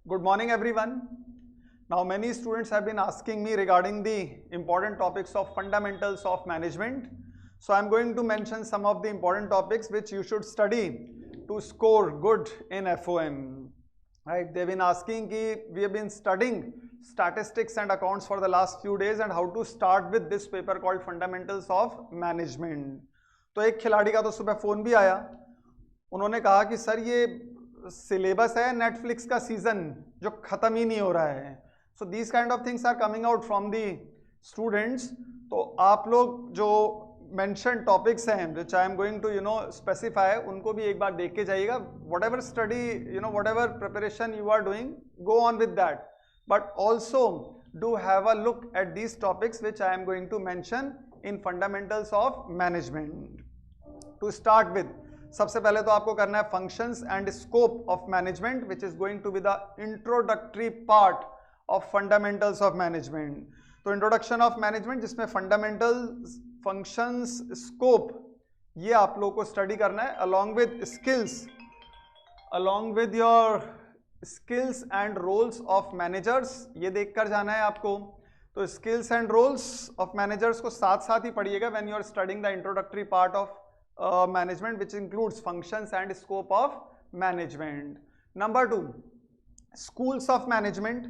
Good morning, everyone. Now, many students have been asking me regarding the important topics of fundamentals of management. So, I am going to mention some of the important topics which you should study to score good in FOM. Right? They've been asking कि we have been studying statistics and accounts for the last few days and how to start with this paper called Fundamentals of Management. तो एक खिलाड़ी का तो सुबह phone भी आया, उन्होंने कहा कि सर ये सिलेबस है नेटफ्लिक्स का सीजन जो खत्म ही नहीं हो रहा है. So these kind of things are coming out from the students. तो आप लोग जो मेंशन टॉपिक्स हैं which I am going to specify, उनको भी एक बार देख के जाइएगा. Whatever study whatever preparation you are doing, go on with that, but also do have a look at these topics which I am going to mention in fundamentals of management. To start with, सबसे पहले तो आपको करना है functions and scope of management, which is going to be the introductory part of fundamentals of management. तो introduction of management जिसमें fundamentals, functions, scope, ये आप लोगों को स्टडी करना है along with skills, along with your skills and roles of managers. ये देखकर जाना है आपको. तो skills and roles of managers को साथ साथ ही पढ़िएगा when you are studying the introductory part of management, which includes functions and scope of management. Number 2, schools of management.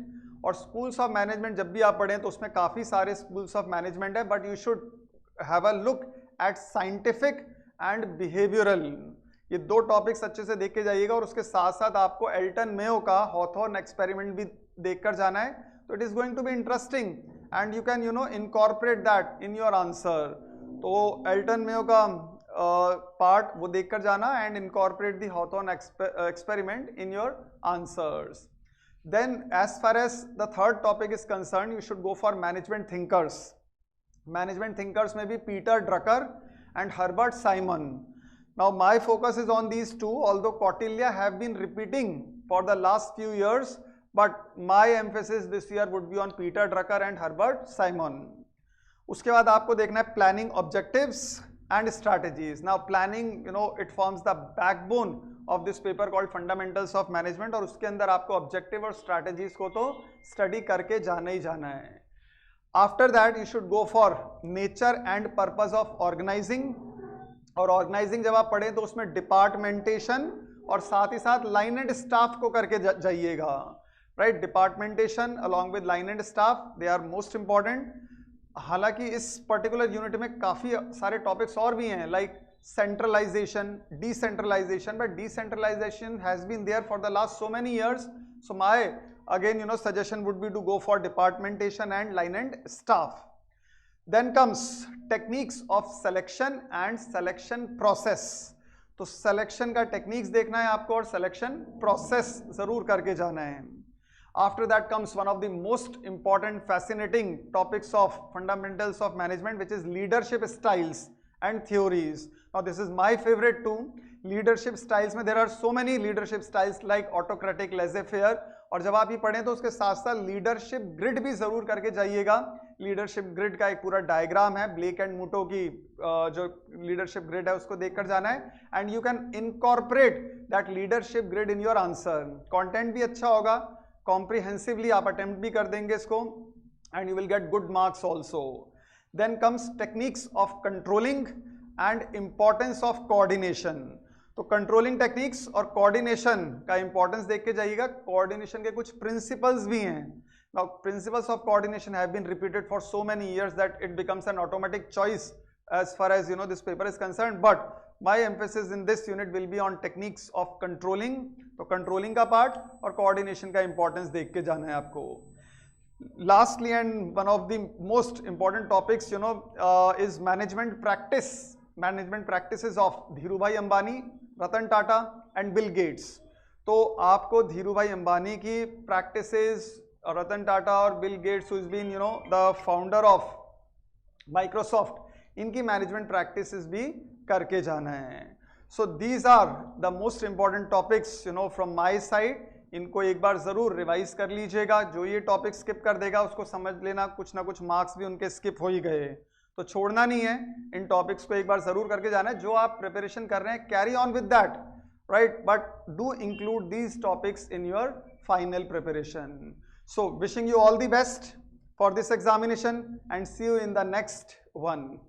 और schools of management जब भी आप पढ़ें तो उसमें काफ़ी सारे schools of management है, but you should have a look at scientific and behavioral. ये दो टॉपिक्स अच्छे से देख के जाइएगा और उसके साथ साथ आपको एल्टन मेयो का हॉथॉर्न एक्सपेरिमेंट भी देखकर जाना है. तो it is going to be interesting and you can incorporate that in your answer. तो एल्टन मेयो का पार्ट वो देखकर जाना and incorporate the Hawthorne experiment in your answers. Then as far as the third topic is concern, you should go for management thinkers. Management thinkers में भी Peter Drucker and Herbert Simon. Now my focus is on these two, although Kautilya have been repeating for the last few years, but my emphasis this year would be on Peter Drucker and Herbert Simon. उसके बाद आपको देखना है planning objectives and strategies. Now planning, it forms the backbone of this paper called Fundamentals of Management, और उसके अंदर आपको objective और strategies को तो study करके जाना ही जाना है. After that you should go for nature and purpose of organizing. और organizing जब आप पढ़ें तो उसमें departmentation और साथ ही साथ line and staff को करके जाइएगा. Right, departmentation along with line and staff, they are most important. हालांकि इस पर्टिकुलर यूनिट में काफ़ी सारे टॉपिक्स और भी हैं, like centralisation, decentralisation, but decentralisation has been there for the last so many years. So my again suggestion would be to go for departmentation and line and staff. Then comes techniques of selection and selection process. तो selection का techniques देखना है आपको और selection process ज़रूर करके जाना है. After that comes one of the most important fascinating topics of fundamentals of management, which is leadership styles and theories. Now this is my favorite too. Leadership styles में there are so many leadership styles like autocratic, laissez-faire, और जब आप ये पढ़ें तो उसके साथ साथ लीडरशिप ग्रिड भी जरूर करके जाइएगा. लीडरशिप ग्रिड का एक पूरा डायग्राम है, ब्लेक एंड मुटो की जो लीडरशिप ग्रिड है उसको देखकर जाना है and you can incorporate that leadership grid in your answer. Content भी अच्छा होगा, कॉम्प्रिहेंसिवली आप अटेम्प्ट भी कर देंगे इसको and you will get good marks also. Then comes techniques of controlling and importance of coordination. तो कंट्रोलिंग टेक्निक्स और कोऑर्डिनेशन का इंपॉर्टेंस देख के जाइएगा. कोऑर्डिनेशन के कुछ प्रिंसिपल्स भी हैं. Now principles of coordination have been repeated for so many years that it becomes an automatic choice as far as this paper is concerned, but my emphasis in this unit will be on techniques of controlling. तो controlling का part और coordination का importance देख के जाना है आपको. Lastly and one of the most important topics is management practice. Management practices of Dhirubhai Ambani, Ratan Tata and Bill Gates. तो आपको धीरूभाई अंबानी की practices, रतन टाटा और Bill Gates who has been the founder of Microsoft, इनकी मैनेजमेंट प्रैक्टिसेस भी करके जाना है. So these are the most important topics from my side. इनको एक बार जरूर रिवाइज कर लीजिएगा. जो ये टॉपिक स्किप कर देगा उसको समझ लेना कुछ ना कुछ मार्क्स भी उनके स्किप हो ही गए. तो छोड़ना नहीं है, इन टॉपिक्स को एक बार जरूर करके जाना है. जो आप प्रिपरेशन कर रहे हैं carry on with that, right, but do include these topics in your final preparation. So wishing you all the best for this examination and see you in the next one.